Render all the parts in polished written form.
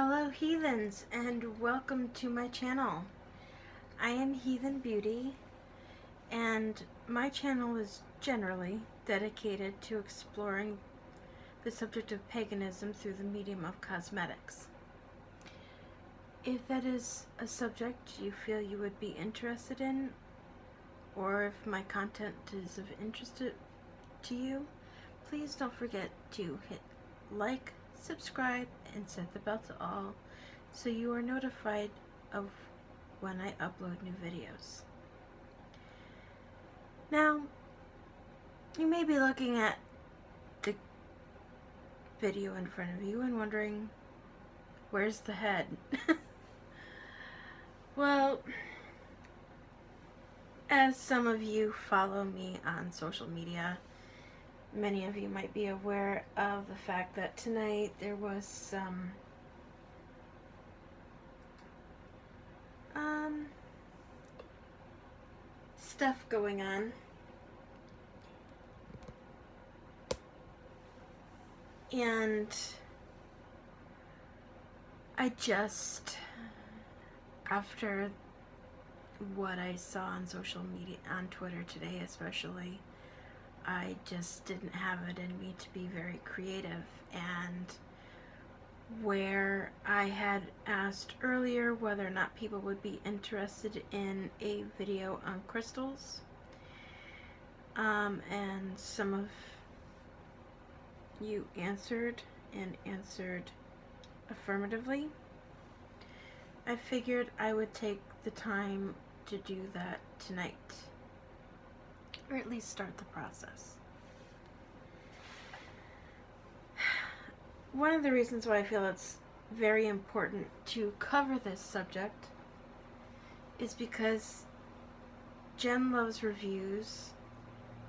Hello heathens, and welcome to my channel. I am Heathen Beauty, and my channel is generally dedicated to exploring the subject of paganism through the medium of cosmetics. If that is a subject you feel you would be interested in, or if my content is of interest to you, please don't forget to hit like, subscribe, and set the bell to all so you are notified of when I upload new videos. Now, you may be looking at the video in front of you and wondering, where's the head? Well, as some of you follow me on social media, many of you might be aware of the fact that tonight there was some stuff going on, and I just, after what I saw on social media, on Twitter today especially, I just didn't have it in me to be very creative. And where I had asked earlier whether or not people would be interested in a video on crystals, and some of you answered affirmatively, I figured I would take the time to do that tonight, or at least start the process. One of the reasons why I feel it's very important to cover this subject is because Jen Loves Reviews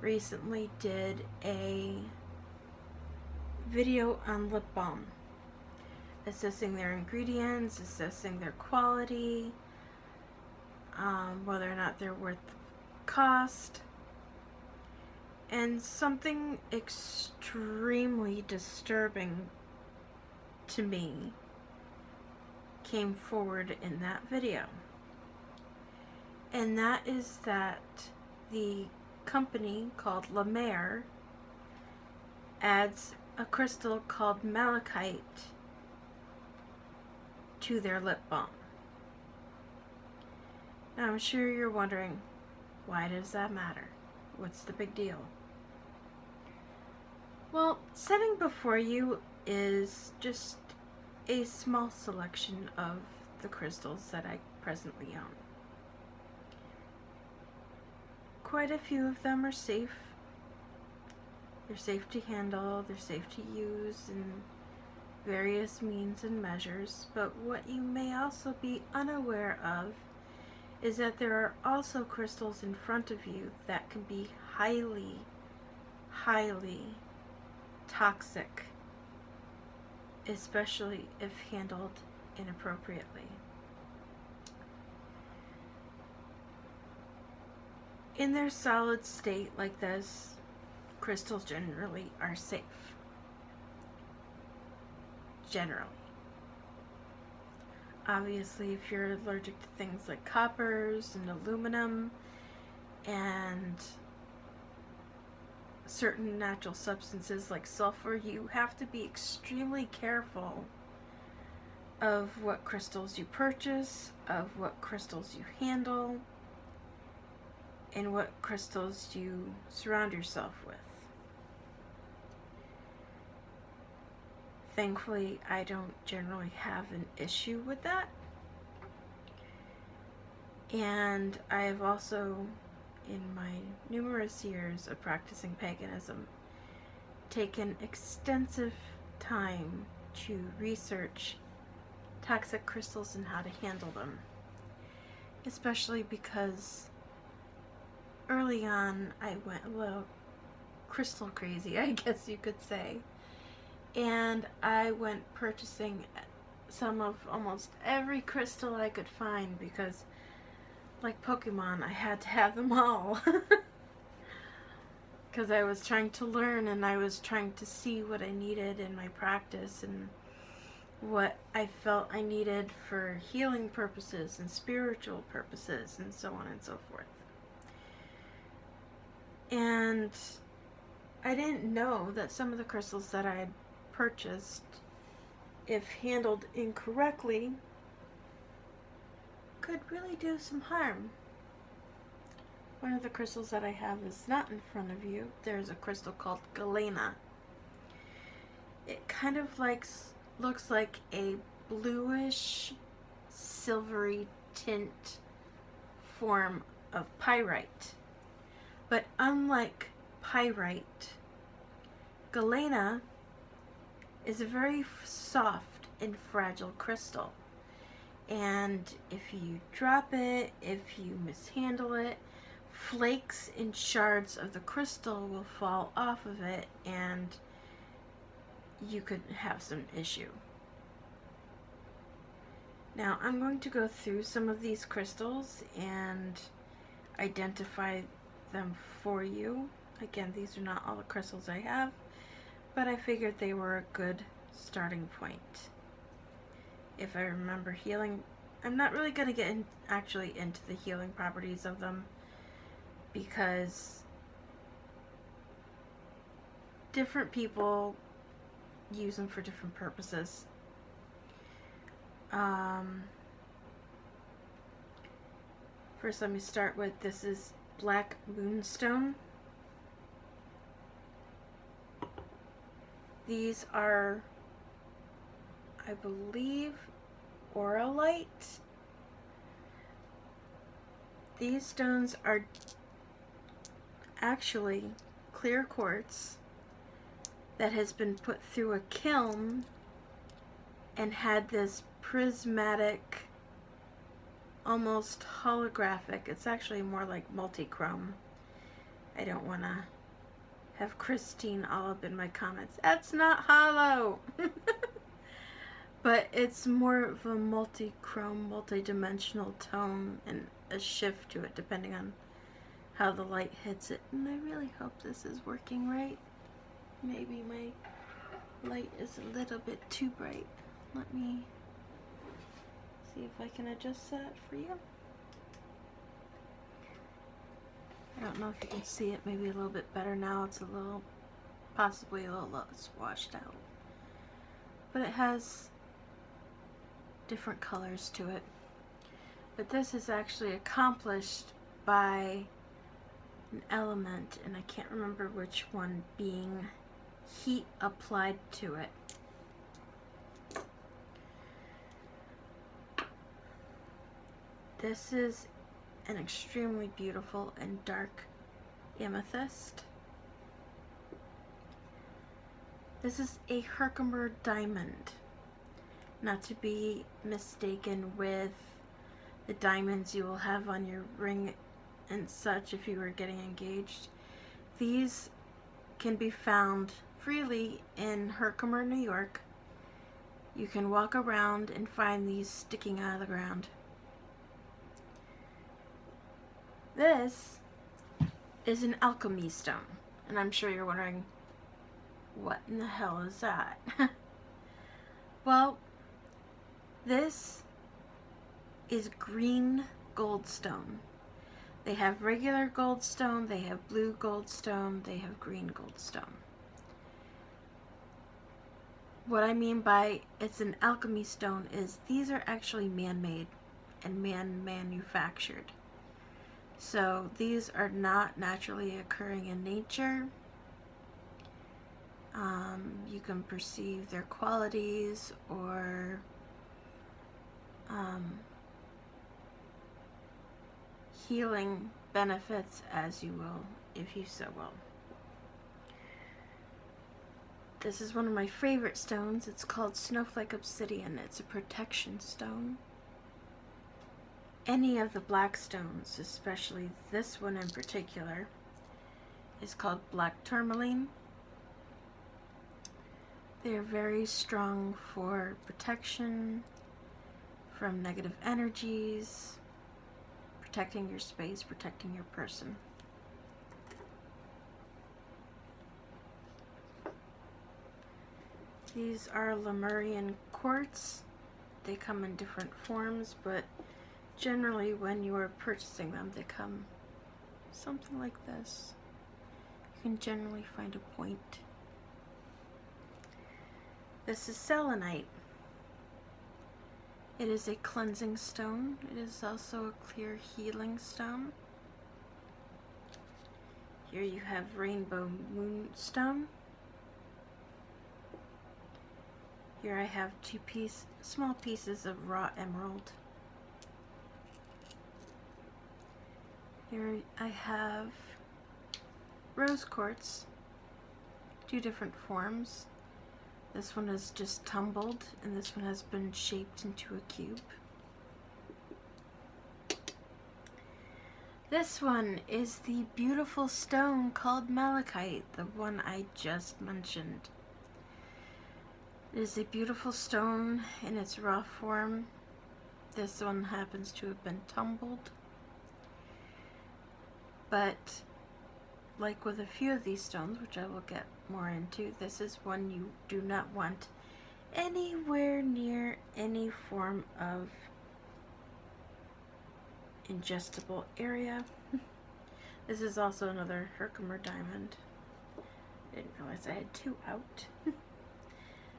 recently did a video on lip balm, assessing their ingredients, assessing their quality, whether or not they're worth the cost. And something extremely disturbing to me came forward in that video. And that is that the company called La Mer adds a crystal called malachite to their lip balm. Now I'm sure you're wondering, why does that matter? What's the big deal? Well, sitting before you is just a small selection of the crystals that I presently own. Quite a few of them are safe. They're safe to handle, they're safe to use in various means and measures, but what you may also be unaware of is that there are also crystals in front of you that can be highly, highly toxic, especially if handled inappropriately. In their solid state like this, crystals generally are safe. Generally. Obviously, if you're allergic to things like coppers and aluminum and certain natural substances like sulfur, you have to be extremely careful of what crystals you purchase, of what crystals you handle, and what crystals you surround yourself with. Thankfully, I don't generally have an issue with that. And I have also, in my numerous years of practicing paganism, taken extensive time to research toxic crystals and how to handle them. Especially because early on I went a little crystal crazy, I guess you could say. And I went purchasing some of almost every crystal I could find because, like Pokemon, I had to have them all. Because I was trying to learn and I was trying to see what I needed in my practice, and what I felt I needed for healing purposes and spiritual purposes and so on and so forth. And I didn't know that some of the crystals that I had purchased, if handled incorrectly, could really do some harm. One of the crystals that I have is not in front of you. There's a crystal called galena. It kind of looks like a bluish, silvery tint form of pyrite. But unlike pyrite, galena is a very soft and fragile crystal. And if you drop it, if you mishandle it, flakes and shards of the crystal will fall off of it and you could have some issue. Now I'm going to go through some of these crystals and identify them for you. Again, these are not all the crystals I have, but I figured they were a good starting point. If I remember healing, I'm not really going to get actually into the healing properties of them because different people use them for different purposes. First, let me start with, this is Black Moonstone. These are, I believe, Auralite. These stones are actually clear quartz that has been put through a kiln and had this prismatic, almost holographic, it's actually more like multi-chrome. I don't want to have Christine all up in my comments. That's not hollow! But it's more of a multi-chrome, multi-dimensional tone and a shift to it depending on how the light hits it. And I really hope this is working right. Maybe my light is a little bit too bright. Let me see if I can adjust that for you. I don't know if you can see it maybe a little bit better now. It's a little, possibly a little less washed out. But it has different colors to it. But this is actually accomplished by an element, and I can't remember which one, being heat applied to it. This is an extremely beautiful and dark amethyst. This is a Herkimer diamond, not to be mistaken with the diamonds you will have on your ring and such if you were getting engaged. These can be found freely in Herkimer, New York. You can walk around and find these sticking out of the ground. This is an alchemy stone, and I'm sure you're wondering, what in the hell is that? Well, this is green goldstone. They have regular goldstone, they have blue goldstone, they have green goldstone. What I mean by it's an alchemy stone is these are actually man-made and man-manufactured. So these are not naturally occurring in nature. You can perceive their qualities or healing benefits as you will, if you so will. This is one of my favorite stones. It's called Snowflake Obsidian. It's a protection stone. Any of the black stones, especially this one in particular, is called black tourmaline. They are very strong for protection from negative energies, protecting your space, protecting your person. These are Lemurian quartz. They come in different forms, but generally when you are purchasing them, they come something like this. You can generally find a point. This is selenite. It is a cleansing stone. It is also a clear healing stone. Here you have rainbow moonstone. Here I have small pieces of raw emerald. Here I have rose quartz, 2 different forms. This one is just tumbled, and this one has been shaped into a cube. This one is the beautiful stone called malachite, the one I just mentioned. It is a beautiful stone in its raw form. This one happens to have been tumbled. But like with a few of these stones, which I will get more into, this is one you do not want anywhere near any form of ingestible area. This is also another Herkimer diamond. Didn't realize I had 2 out.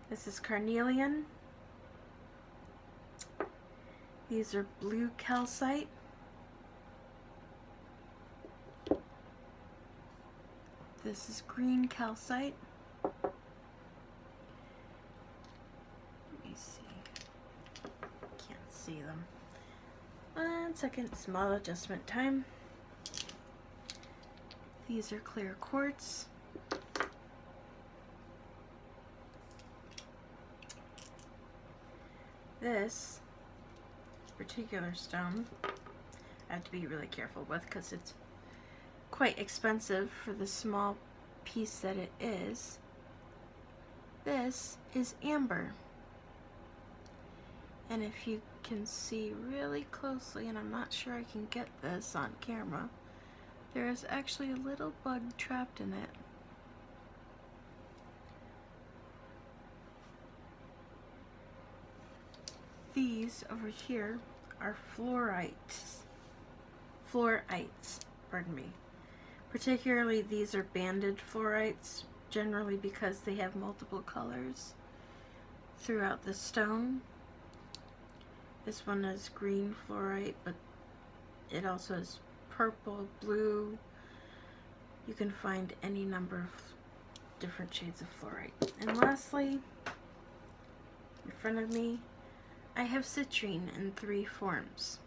This is carnelian. These are blue calcite. This is green calcite. Let me see. Can't see them. 1 second, small adjustment time. These are clear quartz. This particular stone I have to be really careful with because it's quite expensive for the small piece that it is. This is amber. And if you can see really closely, and I'm not sure I can get this on camera, there is actually a little bug trapped in it. These over here are fluorites, pardon me. Particularly these are banded fluorites, generally because they have multiple colors throughout the stone. This one is green fluorite, but it also has purple, blue. You can find any number of different shades of fluorite. And lastly, in front of me, I have citrine in 3 forms.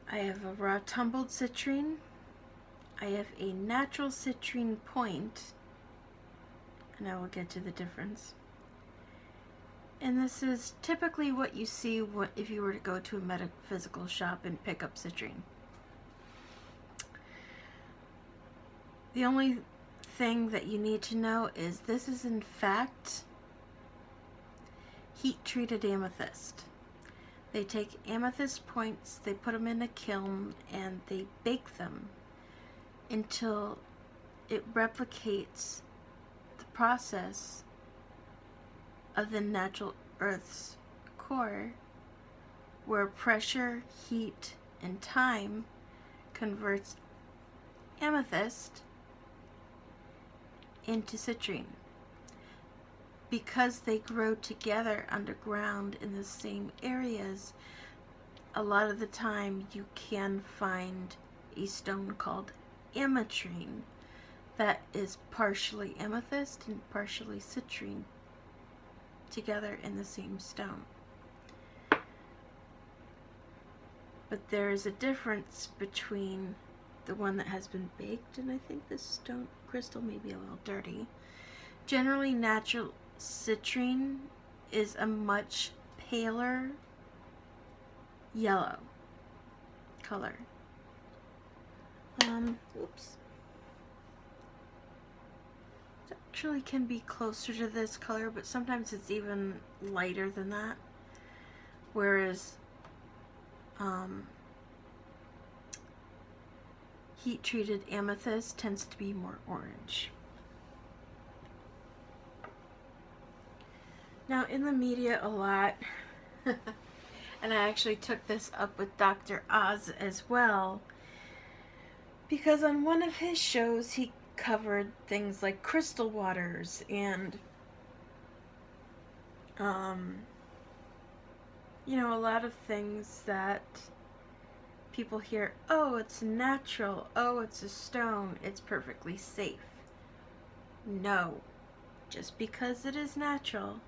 I have a raw tumbled citrine. I have a natural citrine point, and I will get to the difference. And this is typically what you see if you were to go to a metaphysical shop and pick up citrine. The only thing that you need to know is this is in fact heat-treated amethyst. They take amethyst points, they put them in a kiln, and they bake them until it replicates the process of the natural Earth's core, where pressure, heat, and time converts amethyst into citrine. Because they grow together underground in the same areas, a lot of the time you can find a stone called ametrine that is partially amethyst and partially citrine together in the same stone. But there is a difference between the one that has been baked, and I think this stone crystal may be a little dirty. Generally, natural citrine is a much paler yellow color. Oops. It actually can be closer to this color, but sometimes it's even lighter than that. Whereas heat-treated amethyst tends to be more orange. Now, in the media a lot, and I actually took this up with Dr. Oz as well, because on one of his shows he covered things like crystal waters and, a lot of things that people hear, oh, it's natural, oh, it's a stone, it's perfectly safe. No. Just because it is natural,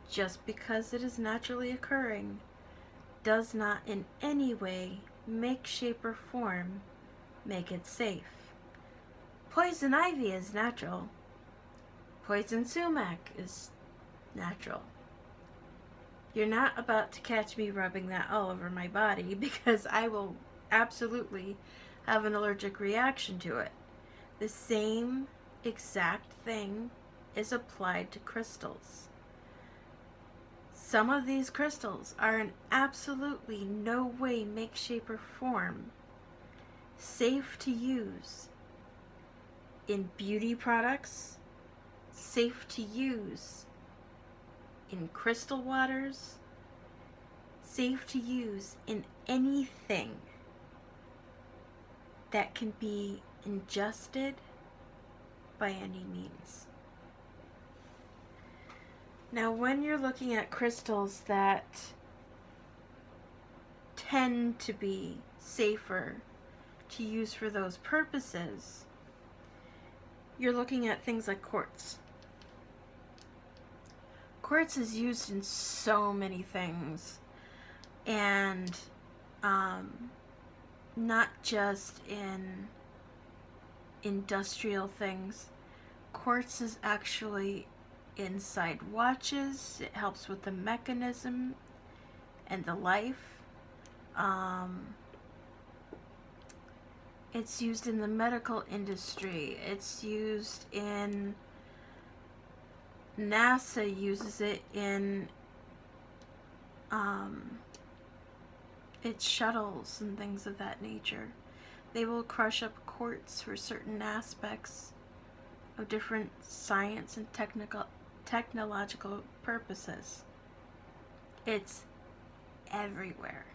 just because it is naturally occurring, does not in any way, make, shape, or form make it safe. Poison ivy is natural. Poison sumac is natural. You're not about to catch me rubbing that all over my body because I will absolutely have an allergic reaction to it. The same exact thing is applied to crystals. Some of these crystals are in absolutely no way, make, shape, or form safe to use in beauty products, safe to use in crystal waters, safe to use in anything that can be ingested by any means. Now, when you're looking at crystals that tend to be safer to use for those purposes, you're looking at things like quartz. Quartz is used in so many things, and not just in industrial things. Quartz is actually inside watches. It helps with the mechanism and the life. It's used in the medical industry. It's used in NASA uses it in its shuttles and things of that nature. They will crush up quartz for certain aspects of different science and technological purposes. It's everywhere.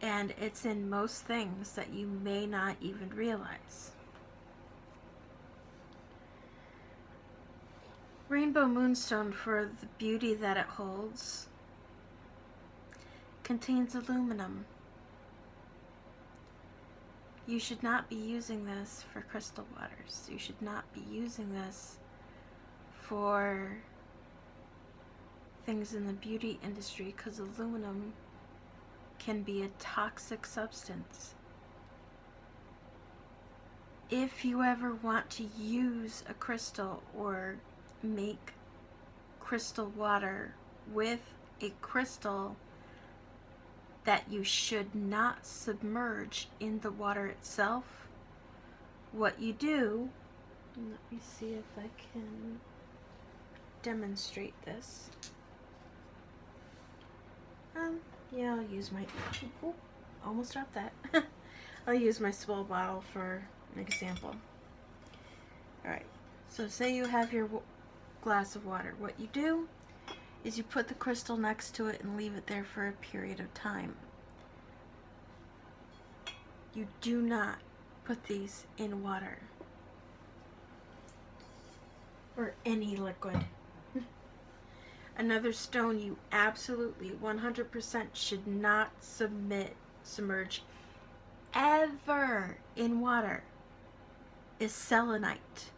And it's in most things that you may not even realize. Rainbow moonstone, for the beauty that it holds, contains aluminum. You should not be using this for crystal waters. You should not be using this for things in the beauty industry because aluminum can be a toxic substance. If you ever want to use a crystal or make crystal water with a crystal that you should not submerge in the water itself, what you do, let me see if I can demonstrate this. Yeah, I'll use my, almost dropped that. I'll use my small bottle for an example. Alright, so say you have your glass of water. What you do is you put the crystal next to it and leave it there for a period of time. You do not put these in water or any liquid. Another stone you absolutely 100% should not submerge ever in water is selenite.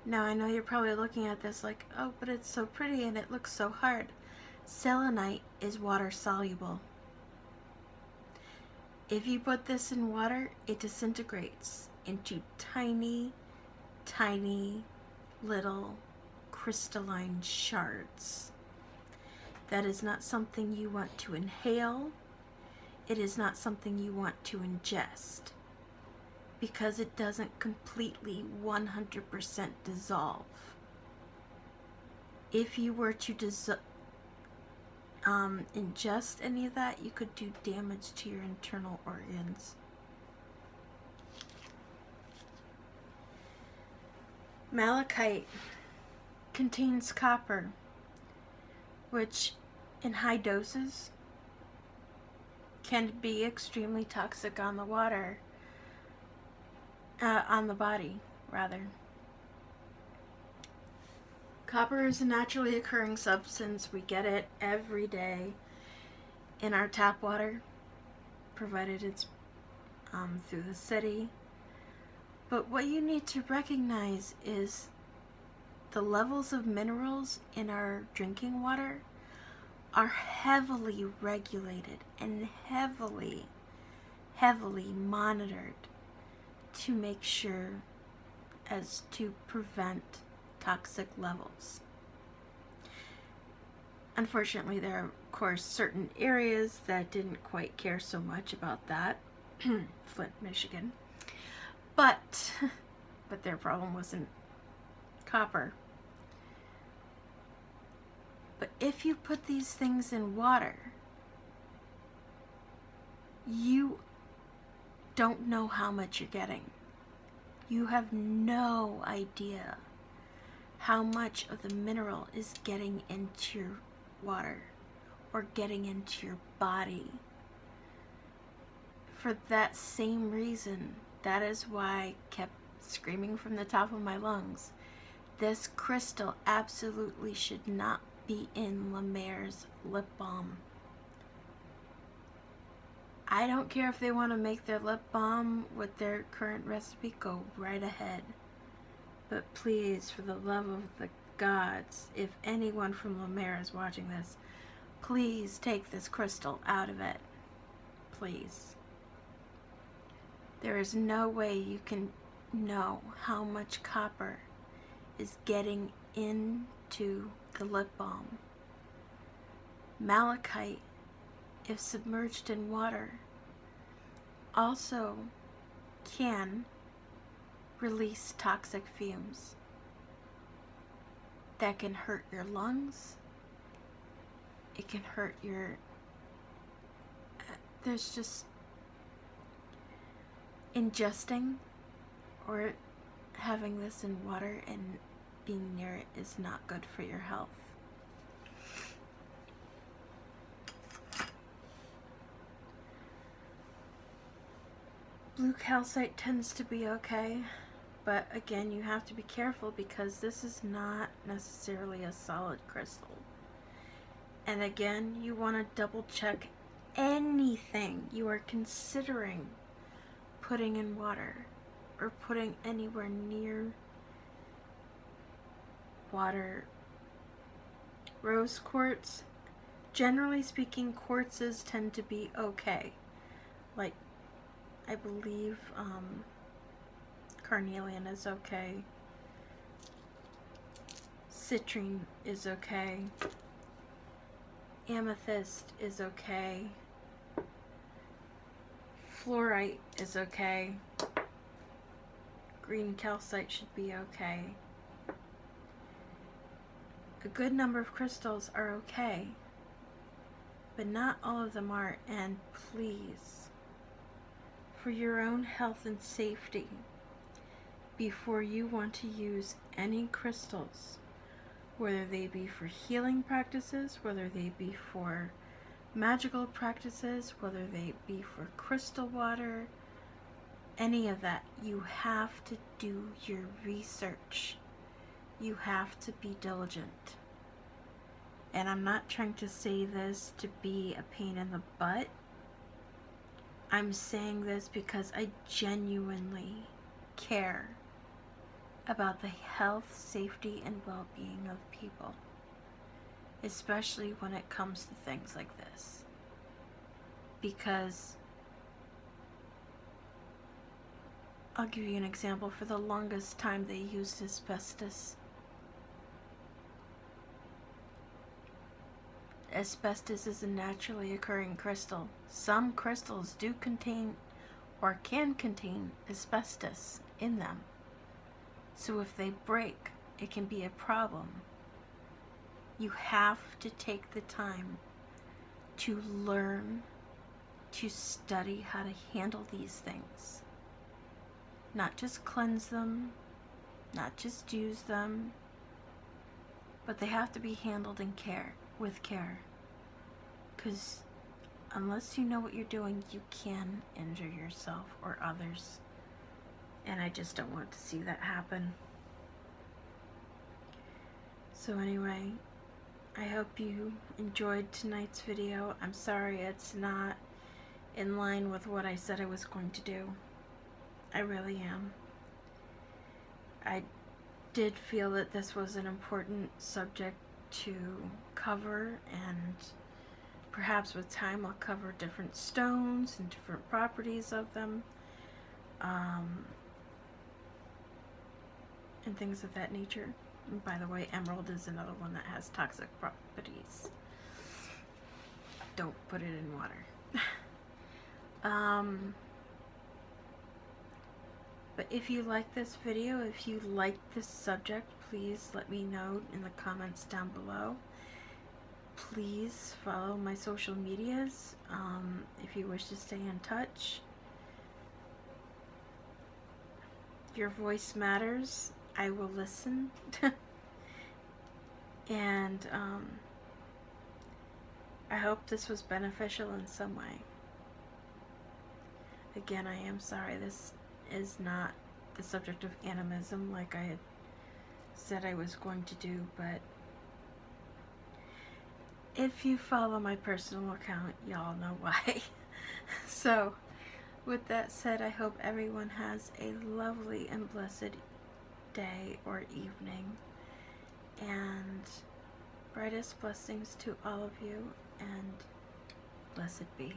Now I know you're probably looking at this like, oh, but it's so pretty and it looks so hard. Selenite is water soluble. If you put this in water, it disintegrates into tiny, tiny little crystalline shards. That is not something you want to inhale. It is not something you want to ingest because it doesn't completely 100% dissolve. If you were to ingest any of that, you could do damage to your internal organs. Malachite contains copper, which in high doses can be extremely toxic on the water, on the body, rather. Copper is a naturally occurring substance. We get it every day in our tap water, provided it's through the city. But what you need to recognize is the levels of minerals in our drinking water are heavily regulated and heavily monitored to make sure as to prevent toxic levels. Unfortunately, there are, of course, certain areas that didn't quite care so much about that. Flint, Michigan. But their problem wasn't copper. But if you put these things in water, you don't know how much you're getting. You have no idea how much of the mineral is getting into your water or getting into your body. For that same reason, that is why I kept screaming from the top of my lungs, this crystal absolutely should not be in La Mer's lip balm. I don't care if they want to make their lip balm with their current recipe, go right ahead. But please, for the love of the gods, if anyone from La Mer is watching this, please take this crystal out of it. Please. There is no way you can know how much copper is getting into the lip balm. Malachite, if submerged in water, also can release toxic fumes that can hurt your lungs. It can hurt your... There's just... Ingesting or having this in water and being near it is not good for your health. Blue calcite tends to be okay, but again, you have to be careful because this is not necessarily a solid crystal. And again, you want to double check anything you are considering putting in water or putting anywhere near water. Rose quartz, generally speaking, quartzes tend to be okay. Like, I believe carnelian is okay. Citrine is okay. Amethyst is okay. Fluorite is okay. Green calcite should be okay. A good number of crystals are okay, but not all of them are, and please, for your own health and safety, before you want to use any crystals, whether they be for healing practices, whether they be for magical practices, whether they be for crystal water, any of that, you have to do your research. You have to be diligent. And I'm not trying to say this to be a pain in the butt. I'm saying this because I genuinely care about the health, safety, and well-being of people, especially when it comes to things like this. Because I'll give you an example. For the longest time they used asbestos. Asbestos is a naturally occurring crystal. Some crystals do contain or can contain asbestos in them. So if they break, it can be a problem. You have to take the time to learn, to study how to handle these things. Not just cleanse them, not just use them, but they have to be handled with care. Because unless you know what you're doing, you can injure yourself or others. And I just don't want to see that happen. So anyway, I hope you enjoyed tonight's video. I'm sorry it's not in line with what I said I was going to do. I really am. I did feel that this was an important subject to cover, and perhaps with time I'll cover different stones and different properties of them, and things of that nature. And by the way, emerald is another one that has toxic properties. Don't put it in water. But if you like this video, if you like this subject, please let me know in the comments down below. Please follow my social medias if you wish to stay in touch. Your voice matters. I will listen. And I hope this was beneficial in some way. Again, I am sorry this is not the subject of animism like I had said I was going to do, but if you follow my personal account, y'all know why. So, with that said, I hope everyone has a lovely and blessed day or evening, and brightest blessings to all of you, and blessed be.